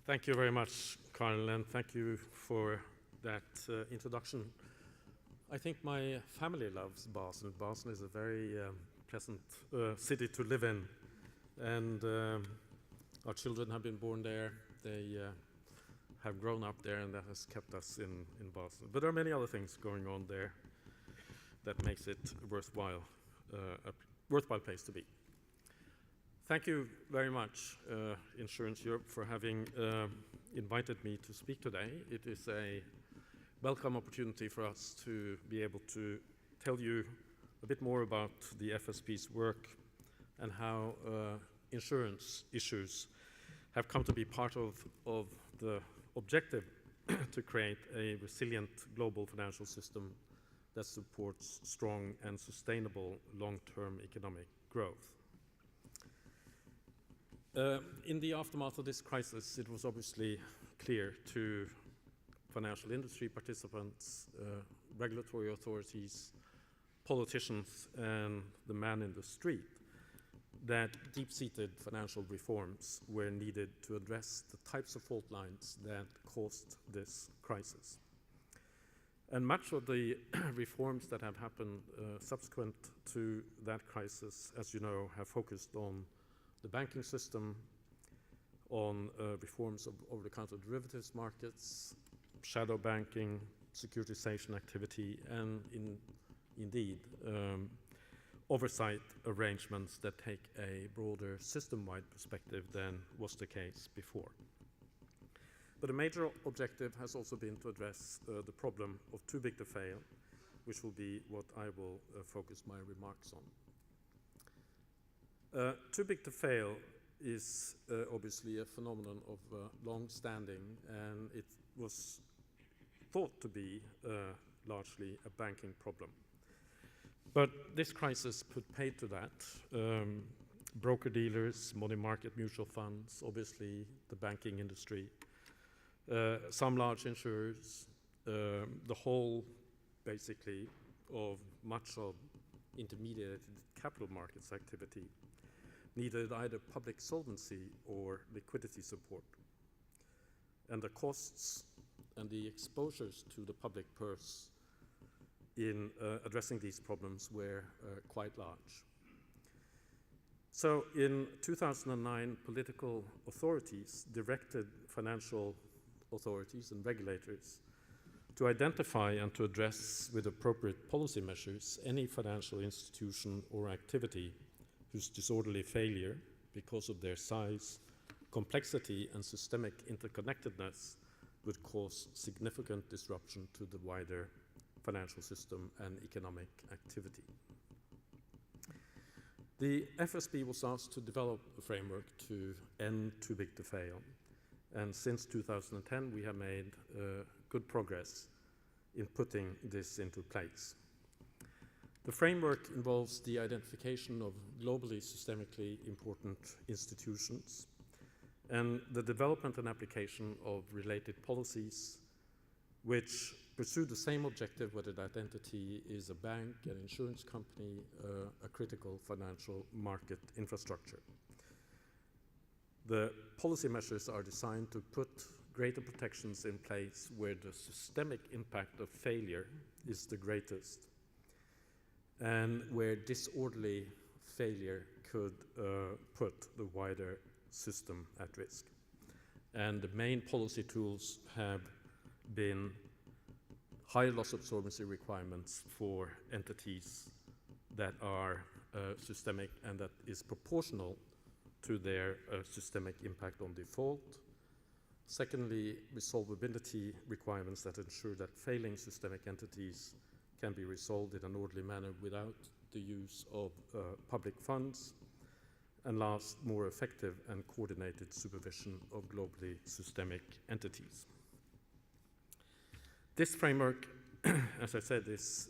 Thank you very much, Carl, and thank you for that introduction. I think my family loves Basel. Basel is a very pleasant city to live in, and our children have been born there. They have grown up there, and that has kept us in Basel. But there are many other things going on there that makes it a worthwhile place to be. Thank you very much, Insurance Europe, for having invited me to speak today. It is a welcome opportunity for us to be able to tell you a bit more about the FSB's work and how insurance issues have come to be part of the objective to create a resilient global financial system that supports strong and sustainable long-term economic growth. In the aftermath of this crisis, it was obviously clear to financial industry participants, regulatory authorities, politicians, and the man in the street that deep-seated financial reforms were needed to address the types of fault lines that caused this crisis. And much of the reforms that have happened subsequent to that crisis, as you know, have focused on the banking system, on reforms of over-the-counter derivatives markets, shadow banking, securitization activity, and indeed oversight arrangements that take a broader system-wide perspective than was the case before. But a major objective has also been to address the problem of too big to fail, which will be what I will focus my remarks on. Too big to fail is obviously a phenomenon of long standing, and it was thought to be largely a banking problem. But this crisis put paid to that. Broker-dealers, money market mutual funds, obviously the banking industry, some large insurers, the whole, basically, of much of intermediated capital markets activity needed either public solvency or liquidity support. And the costs and the exposures to the public purse in addressing these problems were quite large. So in 2009, political authorities directed financial authorities and regulators to identify and to address with appropriate policy measures any financial institution or activity whose disorderly failure, because of their size, complexity, and systemic interconnectedness, would cause significant disruption to the wider financial system and economic activity. The FSB was asked to develop a framework to end too big to fail. And since 2010, we have made good progress in putting this into place. The framework involves the identification of globally systemically important institutions and the development and application of related policies which pursue the same objective, whether that entity is a bank, an insurance company, a critical financial market infrastructure. The policy measures are designed to put greater protections in place where the systemic impact of failure is the greatest and where disorderly failure could put the wider system at risk. And the main policy tools have been high loss absorbency requirements for entities that are systemic and that is proportional to their systemic impact on default. Secondly, resolvability requirements that ensure that failing systemic entities can be resolved in an orderly manner without the use of public funds. And last, more effective and coordinated supervision of globally systemic entities. This framework, as I said, is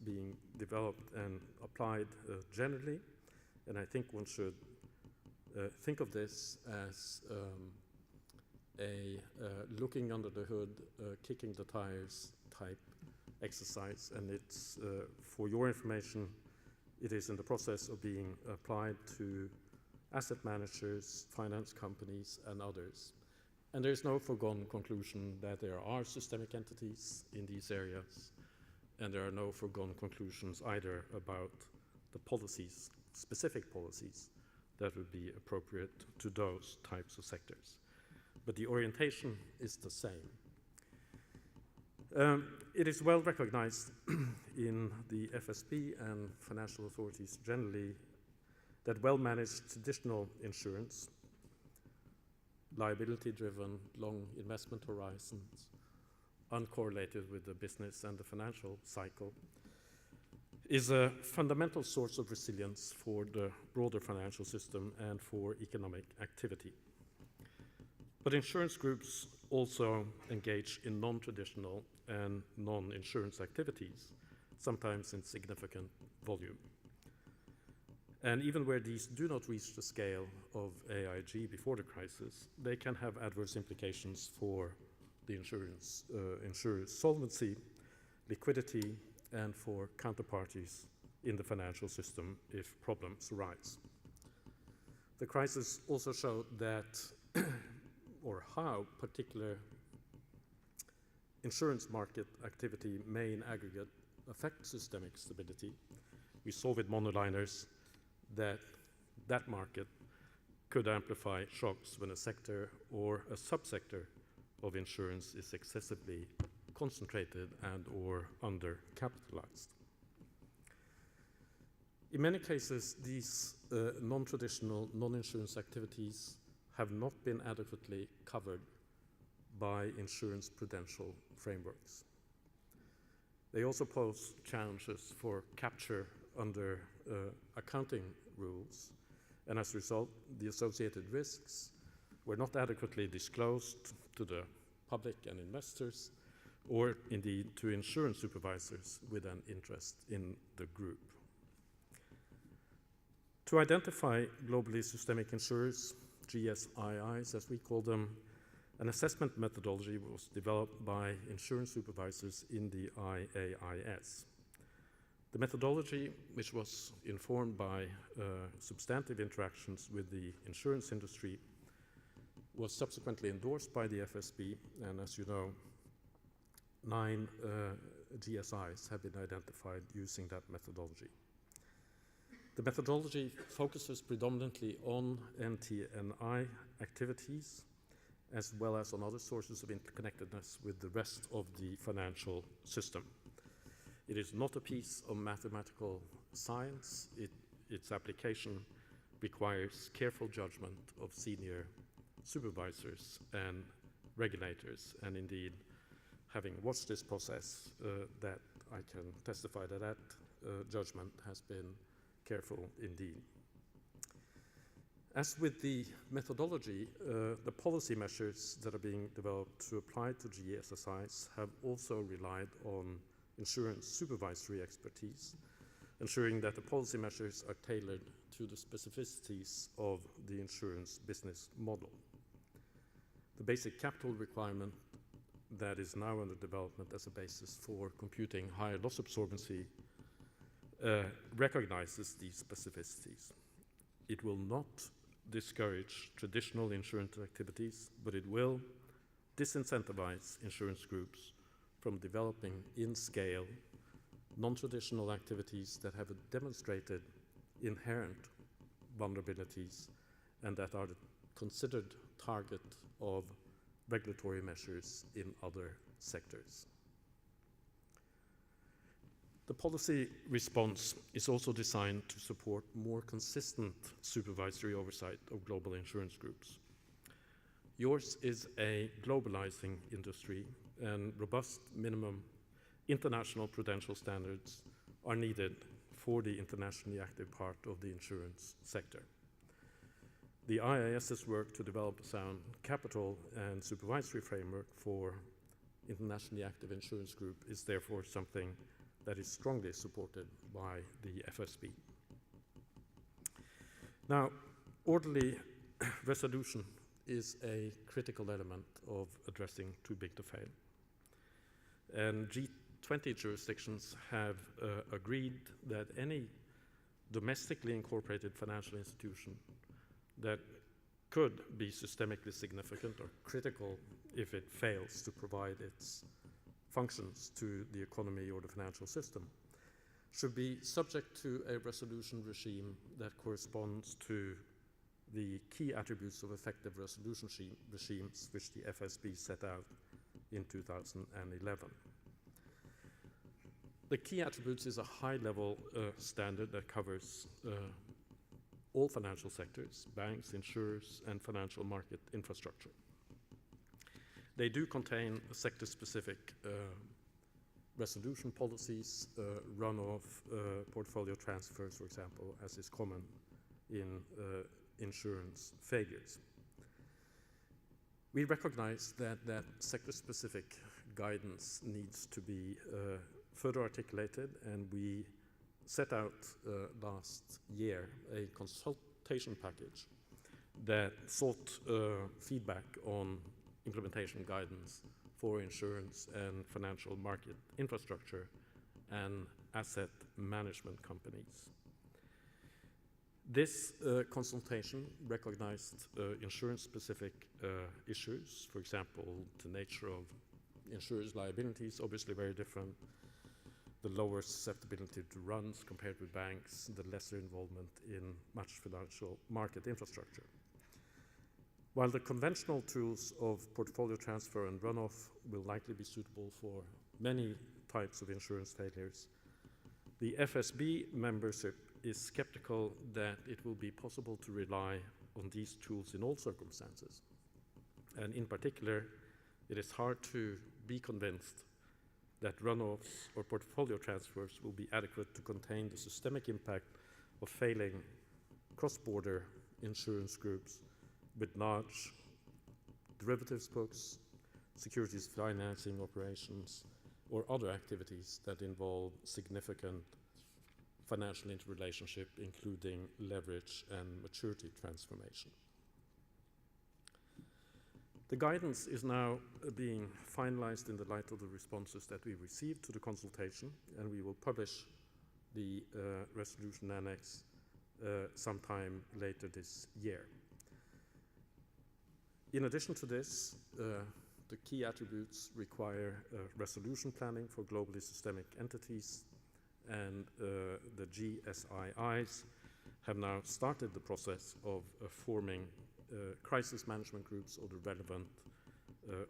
being developed and applied generally, and I think one should think of this as a looking under the hood, kicking the tires type exercise, and it's, for your information, it is in the process of being applied to asset managers, finance companies, and others. And there is no foregone conclusion that there are systemic entities in these areas, and there are no foregone conclusions either about the policies, specific policies, that would be appropriate to those types of sectors. But the orientation is the same. It is well recognized in the FSB and financial authorities generally that well-managed traditional insurance, liability-driven, long investment horizons, uncorrelated with the business and the financial cycle, is a fundamental source of resilience for the broader financial system and for economic activity. But insurance groups also engage in non-traditional and non-insurance activities, sometimes in significant volume. And even where these do not reach the scale of AIG before the crisis, they can have adverse implications for the insurer's solvency, liquidity, and for counterparties in the financial system if problems arise. The crisis also showed that, or how particular insurance market activity may in aggregate affect systemic stability. We saw with monoliners that that market could amplify shocks when a sector or a subsector of insurance is excessively concentrated and or undercapitalized. In many cases, these non-traditional, non-insurance activities have not been adequately covered by insurance prudential frameworks. They also pose challenges for capture under accounting rules, and as a result, the associated risks were not adequately disclosed to the public and investors, or indeed to insurance supervisors with an interest in the group. To identify globally systemic insurers, GSIIs as we call them, an assessment methodology was developed by insurance supervisors in the IAIS. The methodology, which was informed by substantive interactions with the insurance industry, was subsequently endorsed by the FSB, and as you know, 9 GSIs have been identified using that methodology. The methodology focuses predominantly on NT&I activities, as well as on other sources of interconnectedness with the rest of the financial system. It is not a piece of mathematical science. Its application requires careful judgment of senior supervisors and regulators, and indeed, having watched this process, that I can testify that that judgment has been careful indeed. As with the methodology, the policy measures that are being developed to apply to GSIs have also relied on insurance supervisory expertise, ensuring that the policy measures are tailored to the specificities of the insurance business model. The basic capital requirement that is now under development as a basis for computing higher loss absorbency recognizes these specificities. It will not discourage traditional insurance activities, but it will disincentivize insurance groups from developing in scale non-traditional activities that have demonstrated inherent vulnerabilities and that are the considered target of regulatory measures in other sectors. The policy response is also designed to support more consistent supervisory oversight of global insurance groups. Yours is a globalizing industry, and robust minimum international prudential standards are needed for the internationally active part of the insurance sector. The IAS's work to develop a sound capital and supervisory framework for internationally active insurance group is therefore something that is strongly supported by the FSB. Now, orderly resolution is a critical element of addressing too big to fail. And G20 jurisdictions have agreed that any domestically incorporated financial institution that could be systemically significant or critical if it fails to provide its functions to the economy or the financial system, should be subject to a resolution regime that corresponds to the key attributes of effective resolution regimes which the FSB set out in 2011. The key attributes is a high-level standard that covers all financial sectors, banks, insurers, and financial market infrastructure. They do contain sector-specific resolution policies, runoff, portfolio transfers, for example, as is common in insurance failures. We recognize that sector-specific guidance needs to be further articulated, and we set out last year a consultation package that sought feedback on implementation guidance for insurance and financial market infrastructure and asset management companies. This consultation recognized insurance-specific issues. For example, the nature of insurers' liabilities, obviously very different, the lower susceptibility to runs compared with banks, the lesser involvement in much financial market infrastructure. While the conventional tools of portfolio transfer and runoff will likely be suitable for many types of insurance failures, the FSB membership is skeptical that it will be possible to rely on these tools in all circumstances. And in particular, it is hard to be convinced that runoffs or portfolio transfers will be adequate to contain the systemic impact of failing cross-border insurance groups with large derivatives books, securities financing operations, or other activities that involve significant financial interrelationship, including leverage and maturity transformation. The guidance is now being finalized in the light of the responses that we received to the consultation, and we will publish the resolution annex sometime later this year. In addition to this, the key attributes require resolution planning for globally systemic entities, and the GSIIs have now started the process of forming crisis management groups or the relevant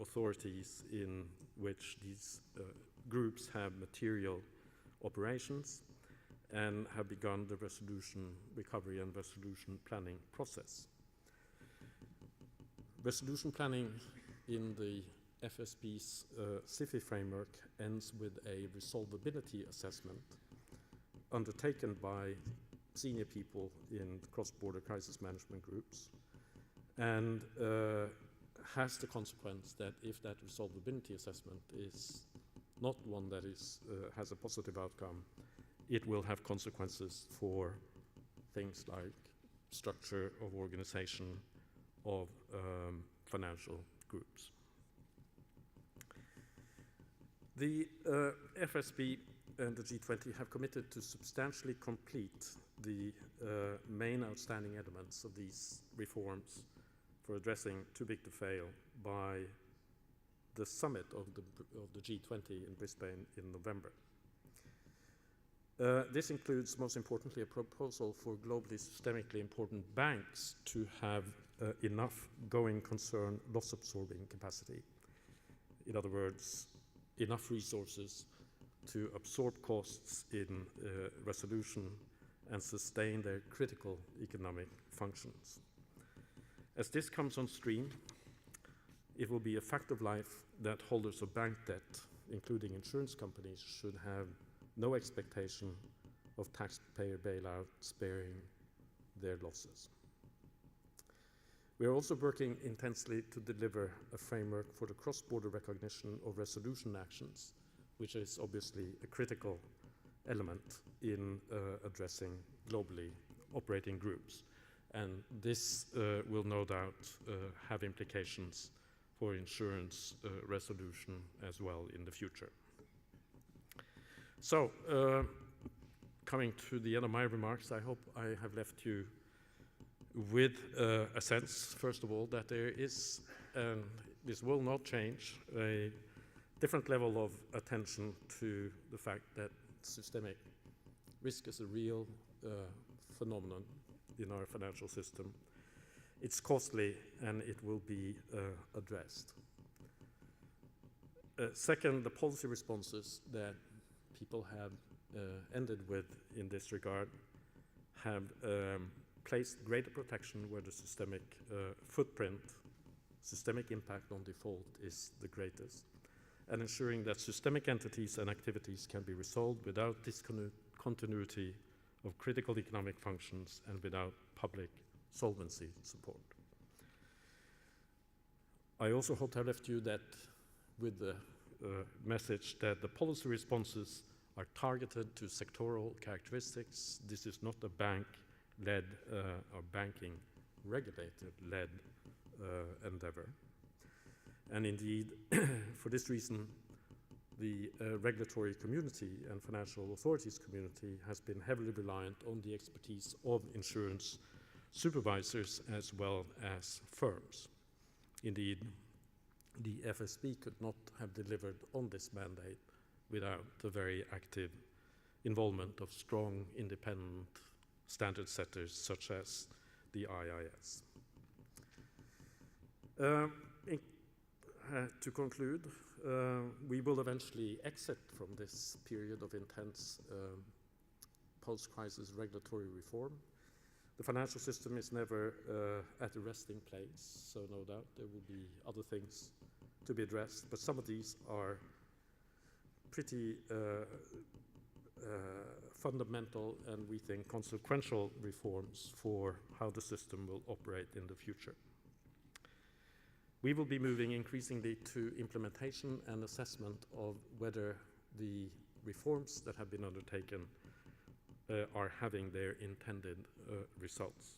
authorities in which these groups have material operations and have begun the resolution, recovery and resolution planning process. Resolution planning in the FSB's SIFI framework ends with a resolvability assessment undertaken by senior people in cross-border crisis management groups, and has the consequence that if that resolvability assessment is not one that has a positive outcome, it will have consequences for things like structure of organization of financial groups. The FSB and the G20 have committed to substantially complete the main outstanding elements of these reforms for addressing too big to fail by the summit of the G20 in Brisbane in November. This includes, most importantly, a proposal for globally systemically important banks to have enough going concern loss-absorbing capacity. In other words, enough resources to absorb costs in resolution and sustain their critical economic functions. As this comes on stream, it will be a fact of life that holders of bank debt, including insurance companies, should have no expectation of taxpayer bailout sparing their losses. We are also working intensely to deliver a framework for the cross-border recognition of resolution actions, which is obviously a critical element in addressing globally operating groups. And this will no doubt have implications for insurance resolution as well in the future. So, coming to the end of my remarks, I hope I have left you with a sense, first of all, that there is, and this will not change, a different level of attention to the fact that systemic risk is a real phenomenon in our financial system. It's costly and it will be addressed. Second, the policy responses that people have ended with in this regard have placed greater protection where the systemic footprint, systemic impact on default is the greatest, and ensuring that systemic entities and activities can be resolved without discontinuity of critical economic functions and without public solvency support. I also hope I left you that with the message that the policy responses are targeted to sectoral characteristics. This is not a bank-led or banking regulator-led endeavor. And indeed, for this reason, the regulatory community and financial authorities community has been heavily reliant on the expertise of insurance supervisors as well as firms. Indeed, the FSB could not have delivered on this mandate without the very active involvement of strong, independent standard setters such as the IIS. To conclude, we will eventually exit from this period of intense post-crisis regulatory reform. The financial system is never at a resting place, so no doubt there will be other things to be addressed, but some of these are pretty fundamental and we think consequential reforms for how the system will operate in the future. We will be moving increasingly to implementation and assessment of whether the reforms that have been undertaken are having their intended results.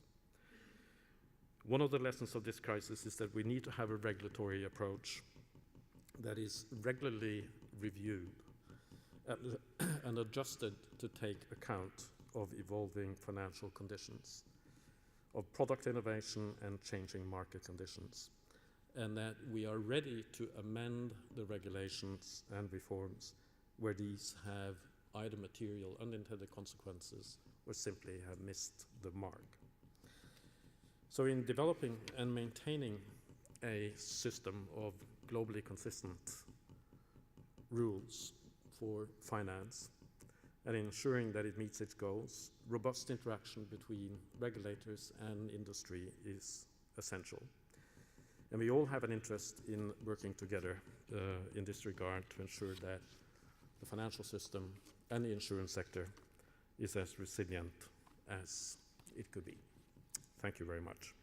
One of the lessons of this crisis is that we need to have a regulatory approach that is regularly reviewed and adjusted to take account of evolving financial conditions, of product innovation and changing market conditions, and that we are ready to amend the regulations and reforms where these have either material unintended consequences or simply have missed the mark. So in developing and maintaining a system of globally consistent rules for finance and ensuring that it meets its goals, robust interaction between regulators and industry is essential. And we all have an interest in working together in this regard to ensure that the financial system and the insurance sector is as resilient as it could be. Thank you very much.